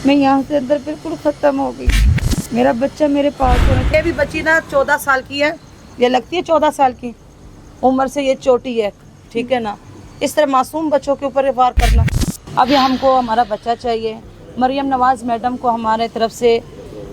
मैं यहाँ से अंदर बिल्कुल ख़त्म हो गई। मेरा बच्चा मेरे पास होना चाहिए। ये भी बच्ची ना 14 साल की है, ये लगती है 14 साल की उम्र से, ये छोटी है, ठीक है ना। इस तरह मासूम बच्चों के ऊपर वार करना। अभी हमको हमारा बच्चा चाहिए। मरियम नवाज़ मैडम को हमारे तरफ से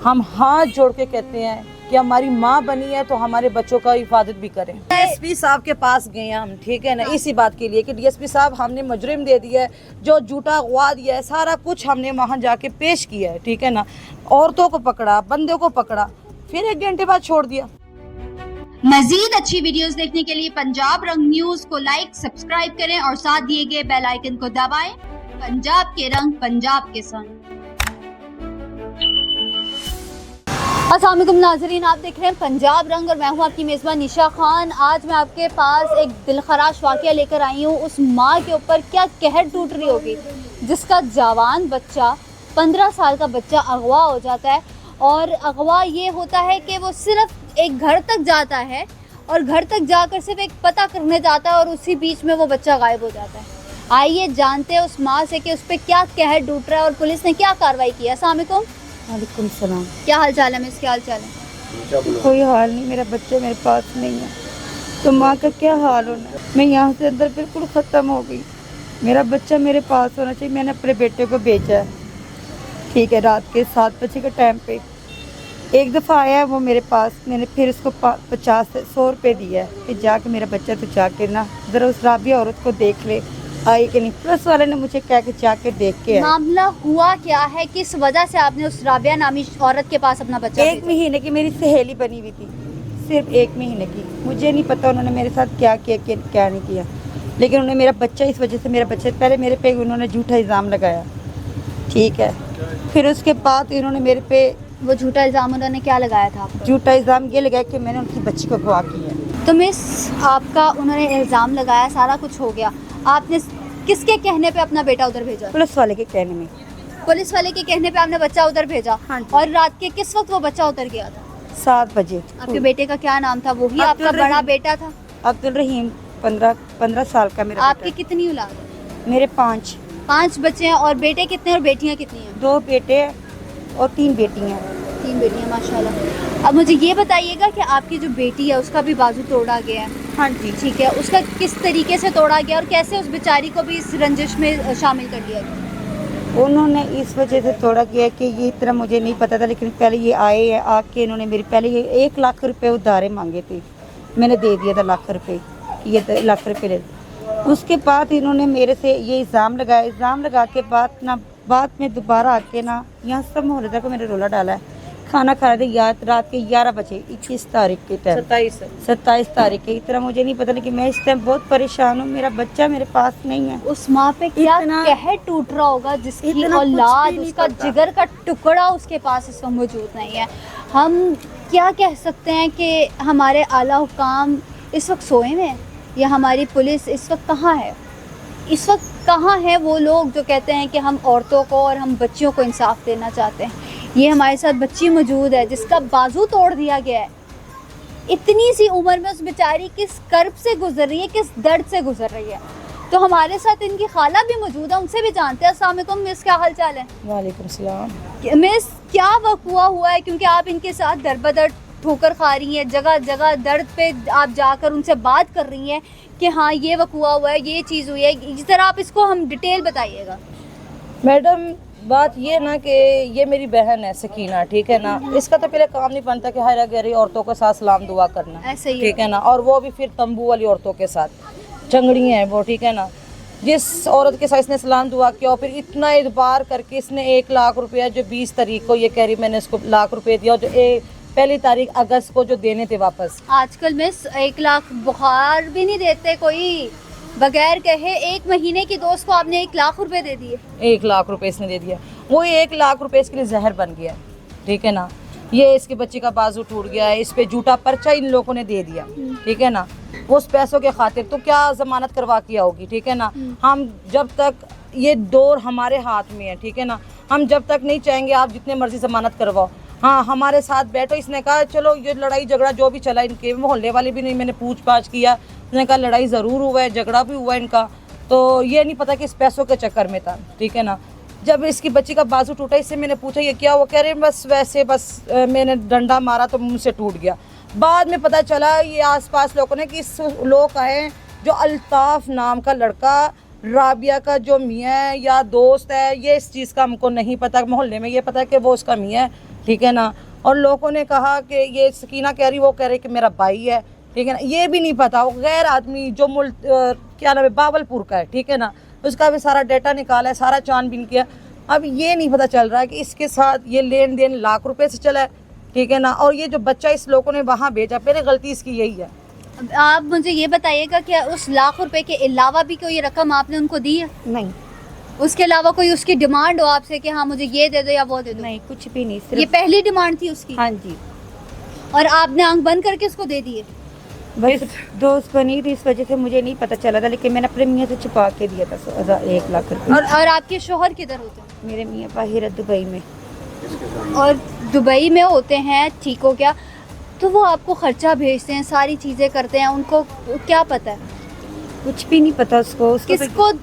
हम हाथ जोड़ के कहते हैं कि हमारी माँ बनी है तो हमारे बच्चों का हिफाजत भी करें। डीएसपी साहब के पास गए हम, ठीक है ना, इसी बात के लिए कि डीएसपी साहब हमने मुजरिम दे दिया है, जो झूठा अगवा दिया है, सारा कुछ हमने वहाँ जाके पेश किया है, ठीक है ना। औरतों को पकड़ा, बंदे को पकड़ा, फिर 1 घंटे बाद छोड़ दिया। मजीद अच्छी वीडियोस देखने के लिए पंजाब रंग न्यूज को लाइक, सब्सक्राइब करें और साथ दिए गए बेल आइकन को दबाएं। पंजाब के रंग, पंजाब के संग। अस्सलाम वालेकुम नाज़रीन, आप देख रहे हैं पंजाब रंग और मैं हूं आपकी मेज़बान निशा खान। आज मैं आपके पास एक दिलखराश वाक़या लेकर आई हूं। उस माँ के ऊपर क्या कहर टूट रही होगी जिसका जवान बच्चा, 15 साल का बच्चा अगवा हो जाता है। और अगवा ये होता है कि वो सिर्फ एक घर तक जाता है और घर तक जाकर सिर्फ एक पता करने जाता है और उसी बीच में वो बच्चा गायब हो जाता है। आइए जानते हैं उस माँ से कि उस पर क्या कहर टूट रहा है और पुलिस ने क्या कार्रवाई की है। अस्सलाम वालेकुम। वालेकुम सलाम। क्या हाल चाल है मिस, क्या हाल चाल है? कोई हाल नहीं, मेरा बच्चा मेरे पास नहीं है तो माँ का क्या हाल होना है। मैं यहाँ से अंदर बिल्कुल ख़त्म हो गई। मेरा बच्चा मेरे पास होना चाहिए। मैंने अपने बेटे को भेजा है, ठीक है, रात के 7 बजे के टाइम पे। एक दफ़ा आया है वो मेरे पास, मैंने फिर उसको 50-100 रुपये दिया है कि जाके मेरा बच्चा तो जाके ना ज़रा उस राबिया औरत को देख ले, आई कि नहीं। पुलिस वाले ने मुझे कहा कि जाके देख के आए। मामला हुआ क्या है, किस वजह से आपने उस राबिया नामी औरत के पास अपना बच्चा 1 महीने की मेरी सहेली बनी हुई थी, सिर्फ 1 महीने की। मुझे नहीं पता उन्होंने मेरे साथ क्या किया क्या नहीं किया, लेकिन उन्होंने मेरा बच्चा, इस वजह से मेरा बच्चा, पहले मेरे पे उन्होंने झूठा इल्ज़ाम लगाया, ठीक है। फिर उसके बाद इन्होंने मेरे पे वो झूठा इल्ज़ाम उन्होंने क्या लगाया था आपको? झूठा इल्ज़ाम ये लगाया कि मैंने उनकी बच्ची को अगवा किया है। तो मिस, आपका उन्होंने इल्ज़ाम लगाया, सारा कुछ हो गया, आपने किसके कहने पे अपना बेटा उधर भेजा? पुलिस वाले के कहने में। पुलिस वाले के कहने पे आपने बच्चा उधर भेजा? हाँ जी। और रात के किस वक्त वो बच्चा उधर गया था? 7 बजे। आपके बेटे का क्या नाम था? वही आपका अब्दुल बड़ा रहीम। बेटा था? अब्दुल रहीम, 15 साल का मेरा आपकी बेटा कितनी औलाद है? है। मेरे 5 बच्चे हैं। और बेटे कितने और बेटियां कितनी हैं? 2 बेटे और 3 बेटियाँ। 3 बेटियां, माशाल्लाह। अब मुझे ये बताइएगा कि आपकी जो बेटी है उसका भी बाजू तोड़ा गया है, हाँ जी। ठीक है, उसका किस तरीके से तोड़ा गया और कैसे उस बेचारी को भी इस रंजिश में शामिल कर लिया गया? उन्होंने इस वजह से तोड़ा किया कि ये इतना मुझे नहीं पता था, लेकिन पहले ये आए हैं, आके इन्होंने मेरी पहले ये 1 लाख रुपए उधारे मांगे थे, मैंने दे दिया था लाख रुपए कि ये लाख रुपए ले। उसके बाद इन्होंने मेरे से ये इल्ज़ाम लगाया। इल्ज़ाम लगा के बाद में दोबारा आके ना यहाँ सब मोहल्ले को मेरे रोला डाला है। खाना खा रहे थे रात के 11 बजे, 21 तारीख के टाइम, 27 तारीख के। इतना मुझे नहीं पता, लेकिन मैं इस टाइम बहुत परेशान हूँ। मेरा बच्चा मेरे पास नहीं है। उस माँ पे क्या इतना- कहर टूट रहा होगा जिसकी इतना कुछ औलाद, भी नहीं उसका पता। जिगर का टुकड़ा उसके पास इस वक्त मौजूद नहीं है। हम क्या कह सकते हैं कि हमारे आला हुकाम इस वक्त सोए में हैं या हमारी पुलिस इस वक्त कहाँ है? इस वक्त कहाँ है वो लोग जो कहते हैं कि हम औरतों को और हम बच्चियों को इंसाफ देना चाहते हैं? ये हमारे साथ बच्ची मौजूद है जिसका बाजू तोड़ दिया गया है। इतनी सी उम्र में उस बेचारी किस कर्ब से गुजर रही है, किस दर्द से गुजर रही है। तो हमारे साथ इनकी खाला भी मौजूद है, उनसे भी जानते हैं। अस्सलाम वालेकुम मिस, क्या हाल चाल है? वालेकुम सलाम। मिस, क्या वक़्वा हुआ है, क्योंकि आप इनके साथ दर बदर ठोकर खा रही हैं, जगह जगह दर्द पे आप जाकर उनसे बात कर रही हैं कि हाँ ये वक़्वा हुआ है, ये चीज़ हुई है। इस तरह आप इसको हम डिटेल बताइएगा। मैडम, बात ये ना कि ये मेरी बहन है सकीना, ठीक है ना। इसका तो पहले काम नहीं बनता कि हर गहरी औरतों के साथ सलाम दुआ करना, ऐसे ही ठीक है ना। और वो भी फिर तंबू वाली औरतों के साथ, चंगड़ी हैं वो, ठीक है ना। जिस औरत के साथ इसने सलाम दुआ किया और फिर इतना इतबार करके इसने 1 लाख रुपया, जो 20 तारीख को ये कह रही मैंने इसको लाख रुपये दिया, जो 1 तारीख अगस्त को जो देने थे वापस। आजकल मिस 1 लाख बुखार भी नहीं देते कोई, बगैर कहे 1 महीने की दोस्त को आपने 1 लाख रुपए दे दिए। 1 लाख रुपए इसने दे दिया। वो 1 लाख रुपए इसके लिए जहर बन गया, ठीक है ना। ये इसके बच्चे का बाजू टूट गया है, इस पे झूठा पर्चा इन लोगों ने दे दिया, ठीक है ना। वो उस पैसों के खातिर तो क्या जमानत करवा किया होगी, ठीक है ना। हम जब तक ये दौर हमारे हाथ में है, ठीक है ना, हम जब तक नहीं चाहेंगे आप जितने मर्जी जमानत करवाओ, हाँ हमारे साथ बैठो। इसने कहा चलो ये लड़ाई झगड़ा जो भी चला, इनके मोहल्ले वाले भी नहीं, मैंने पूछ पाछ किया, उसने कहा लड़ाई ज़रूर हुआ है, झगड़ा भी हुआ है इनका, तो ये नहीं पता कि इस पैसों के चक्कर में था, ठीक है ना। जब इसकी बच्ची का बाजू टूटा, इससे मैंने पूछा ये क्या, वो कह रहे बस वैसे मैंने डंडा मारा तो मुझसे टूट गया। बाद में पता चला ये आसपास लोगों ने कि इस लोग का है जो अल्ताफ नाम का लड़का राबिया का जो मियाँ है या दोस्त है, ये इस चीज़ का हमको नहीं पता, मोहल्ले में ये पता है कि वो उसका मियाँ है, ठीक है ना। और लोगों ने कहा कि ये सकीना कह रही, वो कह रही कि मेरा भाई है, ठीक है ना। ये भी नहीं पता, वो गैर आदमी जो क्या नाम है बावलपुर का है, ठीक है ना, उसका भी सारा डेटा निकाला है, सारा छानबीन किया। अब ये नहीं पता चल रहा है कि इसके साथ ये लेन देन लाख रुपए से चला है, ठीक है ना। और ये जो बच्चा इस लोगों ने वहाँ भेजा, पहले गलती इसकी यही है। आप मुझे ये बताइएगा कि उस लाख रुपए के अलावा भी कोई रकम आपने उनको दी है? नहीं उसके अलावा कोई उसकी डिमांड हो आपसे कि हाँ मुझे ये दे दो या वो दे दो? नहीं, कुछ भी नहीं, ये सिर्फ पहली डिमांड थी उसकी? हाँ जी। और आपने आंख बंद करके उसको दे दिए? बस दोस्त बनी थी, इस वजह से मुझे नहीं पता चला था, लेकिन मैंने अपने मियाँ से छुपा के दिया था 1 लाख रुपए। और आपके शोहर किधर होते हैं? मेरे मियाँ बाहर दुबई में। और दुबई में होते हैं, ठीक हो गया, तो वो आपको खर्चा भेजते हैं, सारी चीज़ें करते हैं, उनको क्या पता है? कुछ भी नहीं पता उसको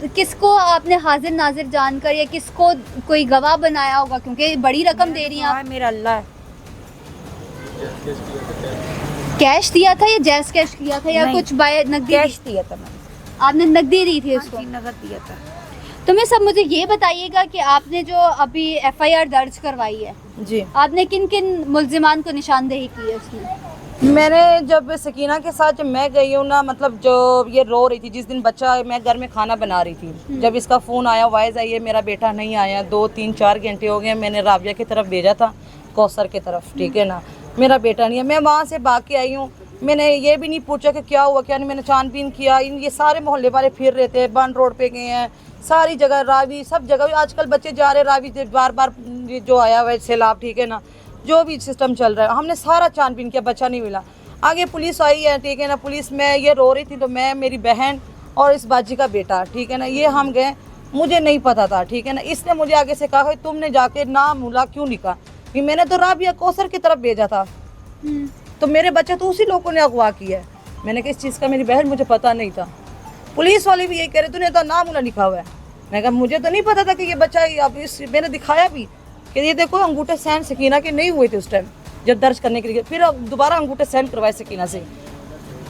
किसको आपने हाजिर नाजिर जानकर या किसको कोई गवाह बनाया होगा, क्योंकि बड़ी रकम दे रही हैं आप? मेरा अल्लाह है। कैश दिया था या जैस कैश किया था या नहीं, कुछ बाय नकदी? कैश दिया था मैंने। आपने नकदी दी थी उसको? हाँ जी, नगद दिया था। तो मैं सब मुझे ये बताइएगा कि आपने जो अभी FIR दर्ज करवाई है, जी, आपने किन किन मुल्जिमान को निशानदेही की है उसमें? मैंने जब सकीना के साथ जब मैं गई हूँ ना, मतलब जो ये रो रही थी जिस दिन बच्चा, मैं घर में खाना बना रही थी, जब इसका फ़ोन आया वाइज आई है मेरा बेटा नहीं आया, 2-3-4 घंटे हो गए, मैंने राबिया की तरफ भेजा था, कौसर की तरफ, ठीक है ना, मेरा बेटा नहीं है। मैं वहाँ से भाग के आई हूँ, मैंने ये भी नहीं पूछा कि क्या हुआ क्या नहीं, मैंने छानबीन किया। ये सारे मोहल्ले वाले फिर रहे थे, बंद रोड पे गए हैं, सारी जगह रावी, सब जगह आजकल बच्चे जा रहे रावी से, बार बार जो आया हुआ है सैलाब, ठीक है ना, जो भी सिस्टम चल रहा है, हमने सारा छानबीन किया, बच्चा नहीं मिला। आगे पुलिस आई है, ठीक है ना, पुलिस में ये रो रही थी, तो मैं, मेरी बहन और इस बाजी का बेटा, ठीक है ना, ये हम गए, मुझे नहीं पता था, ठीक है ना। इसने मुझे आगे से कहा तुमने जाके ना मुला क्यों लिखा, कि मैंने तो राबिया कौसर की तरफ भेजा था, तो मेरे बच्चे तो उसी लोगों ने अगवा किया है। मैंने कहा इस चीज़ का मेरी बहन मुझे पता नहीं था। पुलिस वाले भी यही कह रहे तूने तो नाम उला लिखा हुआ है। मैं कहा मुझे तो नहीं पता था कि ये बच्चा, अब इस मैंने दिखाया भी कि ये देखो अंगूठे साइन सकीना के नहीं हुए थे उस टाइम जब दर्ज करने के लिए, फिर दोबारा अंगूठे साइन करवाए सकीना से।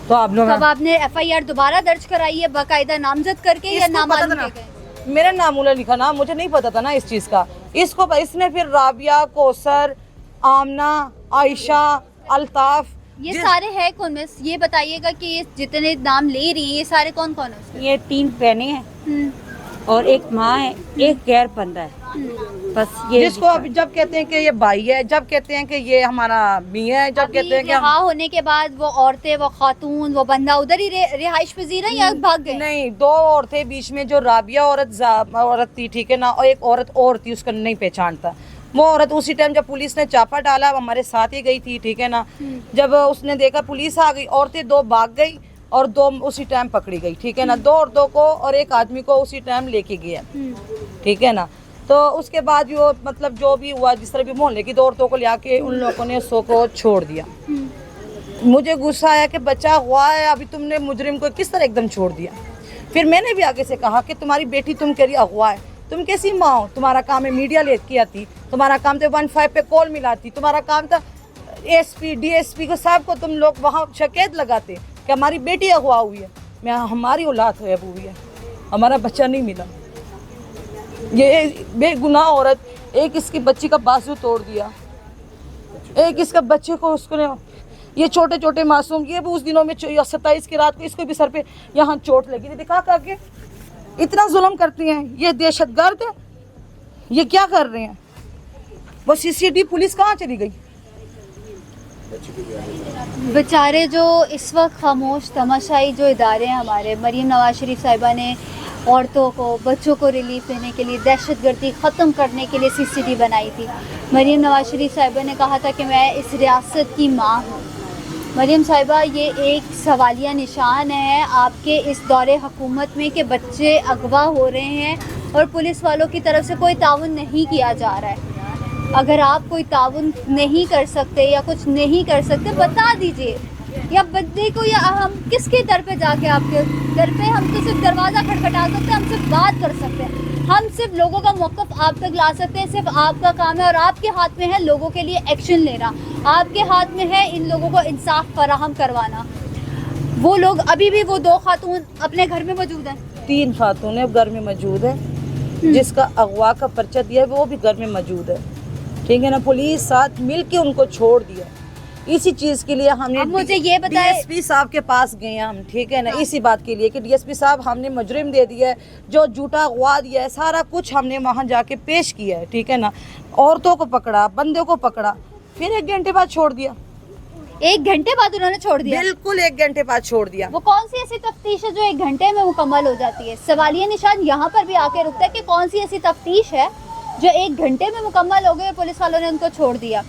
तो आप लोग तब आपने FIR दोबारा दर्ज कराई है बाकायदा नामजद करके या नामालूम के गए? मेरा नाम उला लिखा ना, मुझे नहीं पता था ना इस चीज़ का। इसने फिर राबिया, कौसर, आमना, आयशा, अल्ताफ, ये सारे हैं कौन? में ये बताइएगा कि ये जितने नाम ले रही है ये सारे कौन कौन है? ये 3 बहनें हैं और एक माँ है, एक गैर बंदा है, बस ये। जिसको अभी जब कहते हैं कि ये भाई है, जब कहते हैं कि ये हमारा मियाँ है, जब कहते हैं कि रिहा होने के बाद वो औरतें, वो खातून, वो बंदा उधर ही रिहाइश पजीर है या भाग गए? नहीं, 2 औरतें बीच में, जो राबिया औरत थी, ठीक है ना, और एक औरत और थी, उसका नहीं पहचानता। वो औरत उसी टाइम जब पुलिस ने चापा डाला हमारे साथ ही गई थी, ठीक है ना। जब उसने देखा पुलिस आ गई, औरतें 2 भाग गई और 2 उसी टाइम पकड़ी गई, ठीक है ना। 2 औरतों को और एक आदमी को उसी टाइम लेके गया, ठीक है ना। तो उसके बाद भी वो, मतलब जो भी हुआ, जिस तरह भी मोहल्ले की 2 औरतों को ले के उन लोगों ने 100 को छोड़ दिया। मुझे गुस्सा आया कि बच्चा हुआ है, अभी तुमने मुजरिम को किस तरह एकदम छोड़ दिया। फिर मैंने भी आगे से कहा कि तुम्हारी बेटी तुम कह रही अगवा है, तुम कैसी माँ हो? तुम्हारा काम है मीडिया लेके आती, तुम्हारा काम तो 15 पे कॉल मिलाती, तुम्हारा काम था SP DSP को, साहब को तुम लोग वहाँ शिकायत लगाते कि हमारी बेटी अगवा हुई है। मैं, हमारी औलाद हुई है, हमारा बच्चा नहीं मिला। ये बेगुनाह औरत, एक इसकी बच्ची का बाजू तोड़ दिया, एक इसका बच्चे को उसको, ये छोटे छोटे मासूम, ये भी उस दिनों में 27 की रात को इसको भी सर पे यहाँ चोट लगी थी। दिखा के इतना जुल्म करती हैं, ये दहशतगर्द है, ये क्या कर रहे हैं? वो CCD पुलिस कहाँ चली गई? बेचारे जो इस वक्त खामोश तमाशाई जो इदारे हैं हमारे, मरीम नवाज शरीफ साहिबा ने औरतों को, बच्चों को रिलीफ देने के लिए, दहशतगर्दी ख़त्म करने के लिए CCD बनाई थी। मरीम नवाज शरीफ साहिबा ने कहा था कि मैं इस रियासत की माँ हूँ। मरीम साहिबा, ये एक सवालिया निशान है आपके इस दौरे हुकूमत में कि बच्चे अगवा हो रहे हैं और पुलिस वालों की तरफ से कोई ताउन नहीं किया जा रहा है। अगर आप कोई ताउन नहीं कर सकते या कुछ नहीं कर सकते, बता दीजिए, या बंदे को, या हम किसके दर पे जाके, आपके दर पे हम तो सिर्फ दरवाज़ा खटखटा सकते हैं, हम सिर्फ बात कर सकते हैं। हम सिर्फ लोगों का मौक़िफ़ आप तक ला सकते हैं, सिर्फ आपका काम है और आपके हाथ में है लोगों के लिए एक्शन लेना, आपके हाथ में है इन लोगों को इंसाफ फराहम करवाना। वो लोग अभी भी वो 2 खातून अपने घर में मौजूद हैं, 3 खातून घर में मौजूद है, जिसका अगवा का पर्चा दिया है वो भी घर में मौजूद है, ठीक है ना। पुलिस साथ मिल के उनको छोड़ दिया। इसी चीज़ के लिए हमने अब मुझे ये बताएं, डीएसपी साहब के पास गए हम, ठीक है ना, इसी बात के लिए कि डीएसपी साहब हमने मुजरिम दे दिया है, जो झूठा अगवा दिया है, सारा कुछ हमने वहाँ जाके पेश किया है, ठीक है ना। औरतों को पकड़ा, बंदे को पकड़ा, फिर 1 घंटे बाद छोड़ दिया। 1 घंटे बाद उन्होंने छोड़ दिया? बिल्कुल 1 घंटे बाद छोड़ दिया। वो कौन सी ऐसी तफ्तीश है जो 1 घंटे में मुकम्मल हो जाती है? सवालिया निशान यहाँ पर भी आके रुकता है कि कौन सी ऐसी तफ्तीश है जो 1 घंटे में मुकम्मल हो गई और पुलिस वालों ने उनको छोड़ दिया।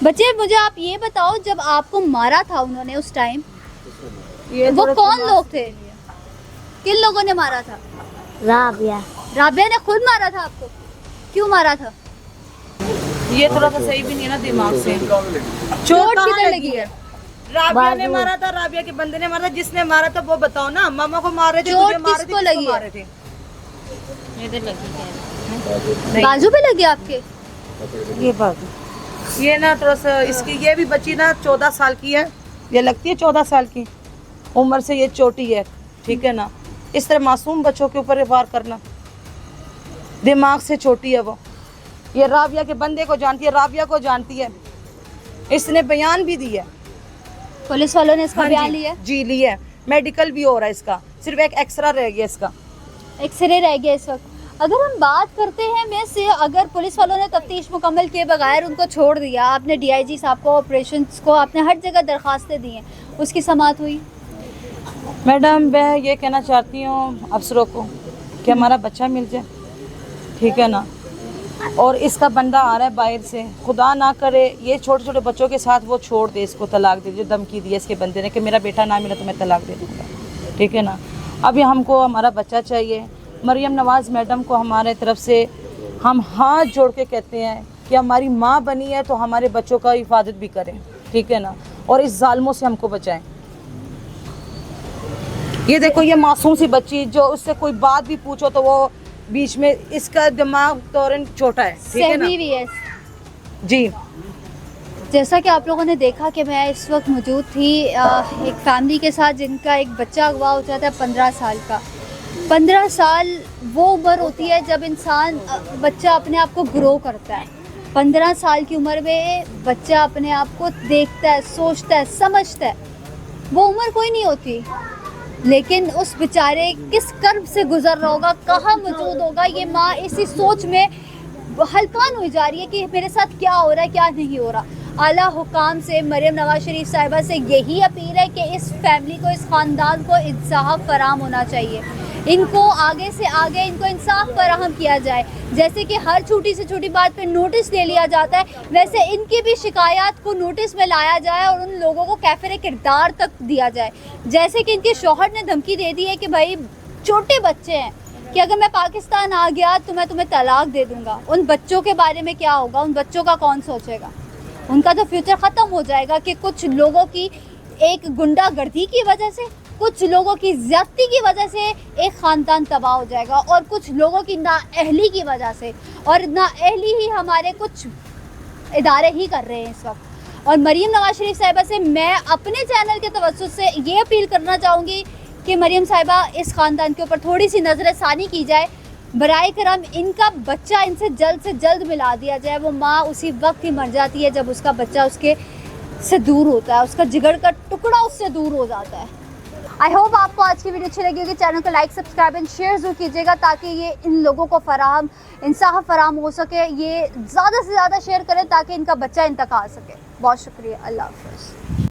बच्चे मुझे आप ये बताओ, जब आपको मारा था उन्होंने उस टाइम, वो कौन लोग थे, किन लोगों ने मारा था? राबिया ने खुद मारा था आपको? क्यों मारा था? ये थोड़ा सा सही भी नहीं है ना दिमाग से। चोट कहाँ किधर लगी है? राबिया ने मारा था, राबिया के बंदे ने मारा था, जिसने मारा था वो बताओ ना। मामा को मार रहे थे, चोट तुझे मार रहे थे, किसको किसको लगी है? मार रहे थे? नहीं। बाजू पे लगी आपके? ये बात ये ना थोड़ा सा इसकी, ये भी बच्ची ना 14 साल की है, ये लगती है 14 साल की उम्र से, ये छोटी है, ठीक है ना। इस तरह मासूम बच्चों के ऊपर वार करना, दिमाग से छोटी है वो। ये राबिया के बंदे को जानती है, राबिया को जानती है, इसने बयान भी दिया। पुलिस वालों ने इसका हाँ बयान जी, लिया? जी लिया, मेडिकल भी हो रहा है इसका, सिर्फ एक एक्सरा रह गया इसका, एक्सरे रह गया इस वक्त। अगर हम बात करते हैं में से, अगर पुलिस वालों ने तफ्तीश मुकम्मल किए बगैर उनको छोड़ दिया, आपने डीआईजी साहब को, ऑपरेशंस को, आपने हर जगह दरखास्तें दी हैं, उसकी समाअत हुई? मैडम मैं ये कहना चाहती हूँ अफसरों को कि हमारा बच्चा मिल जाए, ठीक है ना। और इसका बंदा आ रहा है बाहर से, खुदा ना करे ये छोटे छोटे बच्चों के साथ वो छोड़ दे, इसको तलाक दे, जो धमकी दी है इसके बंदे ने कि मेरा बेटा ना मिला तो मैं तलाक दे दूँगा, ठीक है ना। अभी हमको हमारा बच्चा चाहिए। मरियम नवाज़ मैडम को हमारे तरफ से हम हाथ जोड़ के कहते हैं कि हमारी माँ बनी है तो हमारे बच्चों का हिफाजत भी करें, ठीक है ना, और इस जालिमों से हमको बचाएं। ये देखो, ये मासूम सी बच्ची, जो उससे कोई बात भी पूछो तो वो बीच में, इसका दिमाग तौरन छोटा है, ठीक है ना। सहमी भी है। जी, जैसा कि आप लोगों ने देखा कि मैं इस वक्त मौजूद थी एक फैमिली के साथ जिनका एक बच्चा अगवा हो जाता है 15 साल का। 15 साल वो उम्र होती है जब इंसान, बच्चा अपने आप को ग्रो करता है। 15 साल की उम्र में बच्चा अपने आप को देखता है, सोचता है, समझता है। वो उम्र कोई नहीं होती, लेकिन उस बेचारे किस कर्ब से गुजर रहा होगा, कहाँ मौजूद होगा, ये माँ इसी सोच में हलकान हो जा रही है कि मेरे साथ क्या हो रहा है, क्या नहीं हो रहा। आला हुकाम से, मरियम नवाज शरीफ साहिबा से यही अपील है कि इस फैमिली को, इस ख़ानदान को इंसाफ फराहम होना चाहिए। इनको आगे से आगे इनको इंसाफ फराहम किया जाए। जैसे कि हर छोटी से छोटी बात पे नोटिस ले लिया जाता है, वैसे इनकी भी शिकायत को नोटिस में लाया जाए और उन लोगों को कैफिर किरदार तक दिया जाए। जैसे कि इनके शौहर ने धमकी दे दी है कि भाई छोटे बच्चे हैं, कि अगर मैं पाकिस्तान आ गया तो मैं तुम्हें तलाक दे दूँगा। उन बच्चों के बारे में क्या होगा? उन बच्चों का कौन सोचेगा? उनका तो फ्यूचर ख़त्म हो जाएगा कि कुछ लोगों की एक गुंडागर्दी की वजह से, कुछ लोगों की ज़्यादती की वजह से एक ख़ानदान तबाह हो जाएगा, और कुछ लोगों की नाअहली की वजह से, और नाअहली ही हमारे कुछ इदारे ही कर रहे हैं इस वक्त। और मरियम नवाज शरीफ साहिबा से मैं अपने चैनल के तवज्जुह से ये अपील करना चाहूँगी कि मरियम साहिबा, इस ख़ानदान के ऊपर थोड़ी सी नज़र सानी की जाए। बराए करम इनका बच्चा इनसे जल्द मिला दिया जाए। वो माँ उसी वक्त ही मर जाती है जब उसका बच्चा उसके से दूर होता है, उसका जिगर का टुकड़ा उससे दूर हो जाता है। आई होप आपको आज की वीडियो अच्छी लगी होगी। चैनल को लाइक, सब्सक्राइब एंड शेयर जरूर कीजिएगा ताकि ये इन लोगों को इंसाफ फराहम हो सके। ये ज़्यादा से ज़्यादा शेयर करें ताकि इनका बच्चा इन तक आ सके। बहुत शुक्रिया। अल्लाह हाफ़िज़।